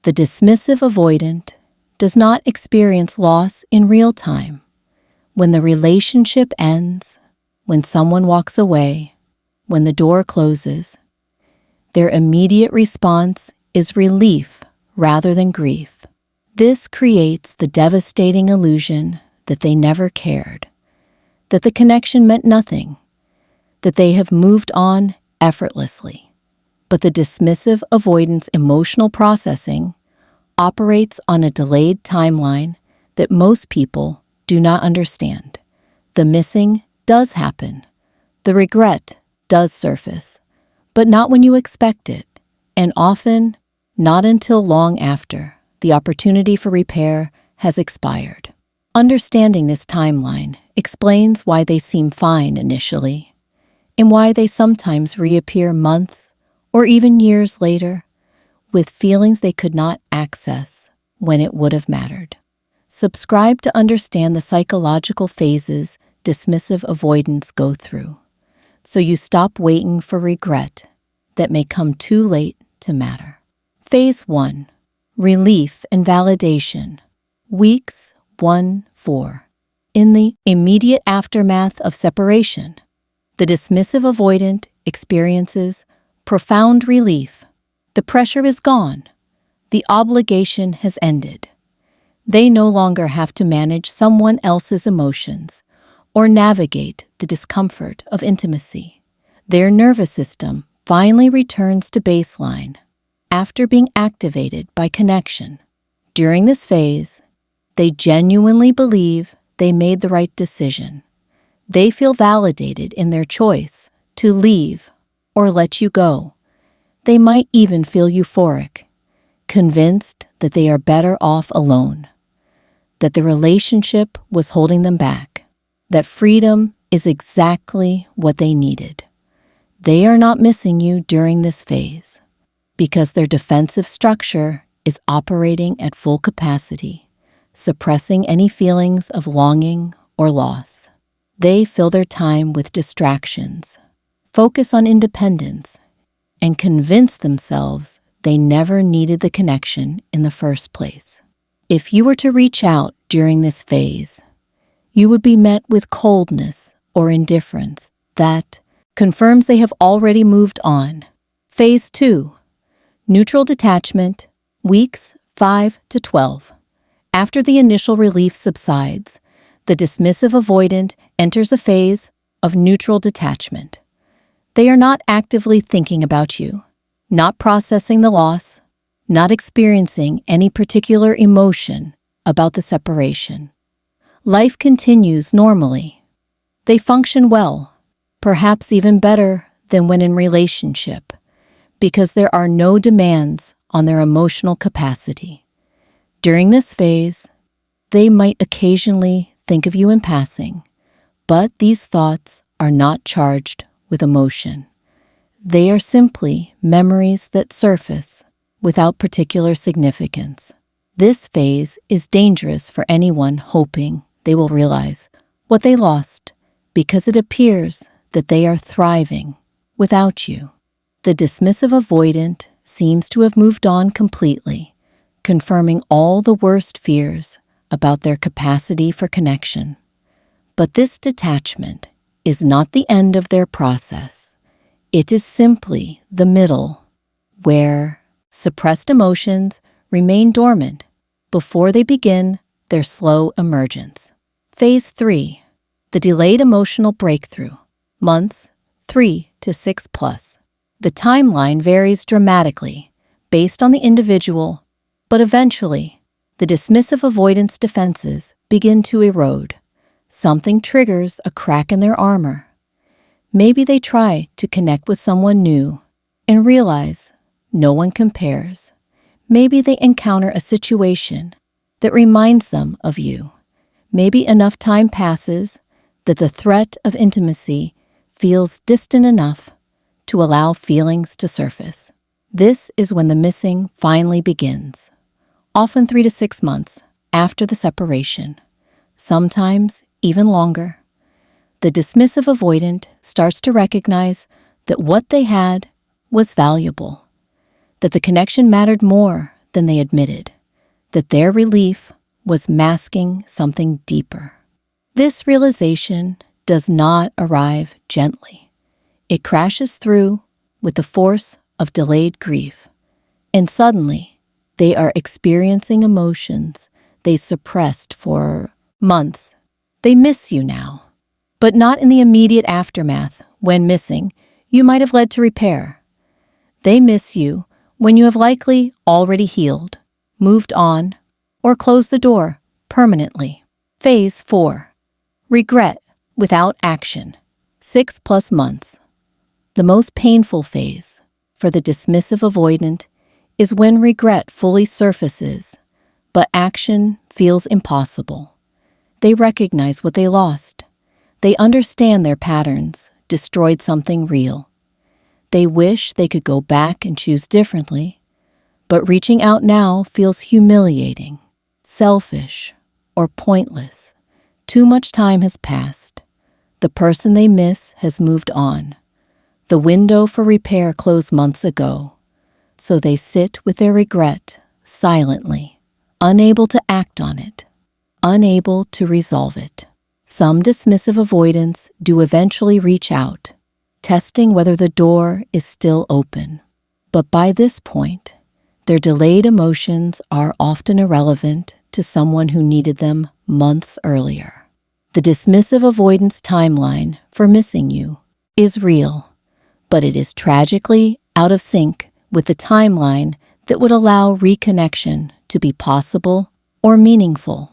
The dismissive avoidant does not experience loss in real time. When the relationship ends, when someone walks away, when the door closes, their immediate response is relief rather than grief. This creates the devastating illusion that they never cared, that the connection meant nothing, that they have moved on effortlessly. But the dismissive avoidance emotional processing operates on a delayed timeline that most people do not understand. The missing does happen. The regret does surface, but not when you expect it, and often not until long after the opportunity for repair has expired. Understanding this timeline explains why they seem fine initially, and why they sometimes reappear months or even years later with feelings they could not access when it would have mattered. Subscribe to understand the psychological phases dismissive avoidants go through, so you stop waiting for regret that may come too late to matter. Phase 1. Relief and validation. Weeks 1-4. In the immediate aftermath of separation, the dismissive avoidant experiences profound relief. The pressure is gone. The obligation has ended. They no longer have to manage someone else's emotions or navigate the discomfort of intimacy. Their nervous system finally returns to baseline after being activated by connection. During this phase, they genuinely believe they made the right decision. They feel validated in their choice to leave or let you go. They might even feel euphoric, convinced that they are better off alone, that the relationship was holding them back, that freedom is exactly what they needed. They are not missing you during this phase because their defensive structure is operating at full capacity, suppressing any feelings of longing or loss. They fill their time with distractions, focus on independence, and convince themselves they never needed the connection in the first place. If you were to reach out during this phase, you would be met with coldness or indifference that confirms they have already moved on. Phase 2. Neutral detachment, weeks 5-12. After the initial relief subsides, the dismissive avoidant enters a phase of neutral detachment. They are not actively thinking about you, not processing the loss, not experiencing any particular emotion about the separation. Life continues normally. They function well, perhaps even better than when in relationship, because there are no demands on their emotional capacity. During this phase, they might occasionally think of you in passing, but these thoughts are not charged with emotion. They are simply memories that surface without particular significance. This phase is dangerous for anyone hoping they will realize what they lost because it appears that they are thriving without you. The dismissive avoidant seems to have moved on completely, confirming all the worst fears about their capacity for connection. But this detachment is not the end of their process. It is simply the middle, where suppressed emotions remain dormant before they begin their slow emergence. Phase 3. The delayed emotional breakthrough, months 3 to 6 plus. The timeline varies dramatically based on the individual, but eventually, the dismissive avoidance defenses begin to erode. Something triggers a crack in their armor. Maybe they try to connect with someone new and realize no one compares. Maybe they encounter a situation that reminds them of you. Maybe enough time passes that the threat of intimacy feels distant enough to allow feelings to surface. This is when the missing finally begins, often 3 to 6 months after the separation, sometimes even longer. The dismissive avoidant starts to recognize that what they had was valuable, that the connection mattered more than they admitted, that their relief was masking something deeper. This realization does not arrive gently. It crashes through with the force of delayed grief, and suddenly they are experiencing emotions they suppressed for months. They miss you now, but not in the immediate aftermath when missing you might have led to repair. They miss you when you have likely already healed, moved on, or closed the door permanently. Phase 4. Regret without action. 6+ months. The most painful phase for the dismissive avoidant is when regret fully surfaces, but action feels impossible. They recognize what they lost. They understand their patterns destroyed something real. They wish they could go back and choose differently, but reaching out now feels humiliating, selfish, or pointless. Too much time has passed. The person they miss has moved on. The window for repair closed months ago, so they sit with their regret silently, unable to act on it, unable to resolve it. Some dismissive avoidants do eventually reach out, testing whether the door is still open. But by this point, their delayed emotions are often irrelevant to someone who needed them months earlier. The dismissive avoidance timeline for missing you is real, but it is tragically out of sync with the timeline that would allow reconnection to be possible or meaningful.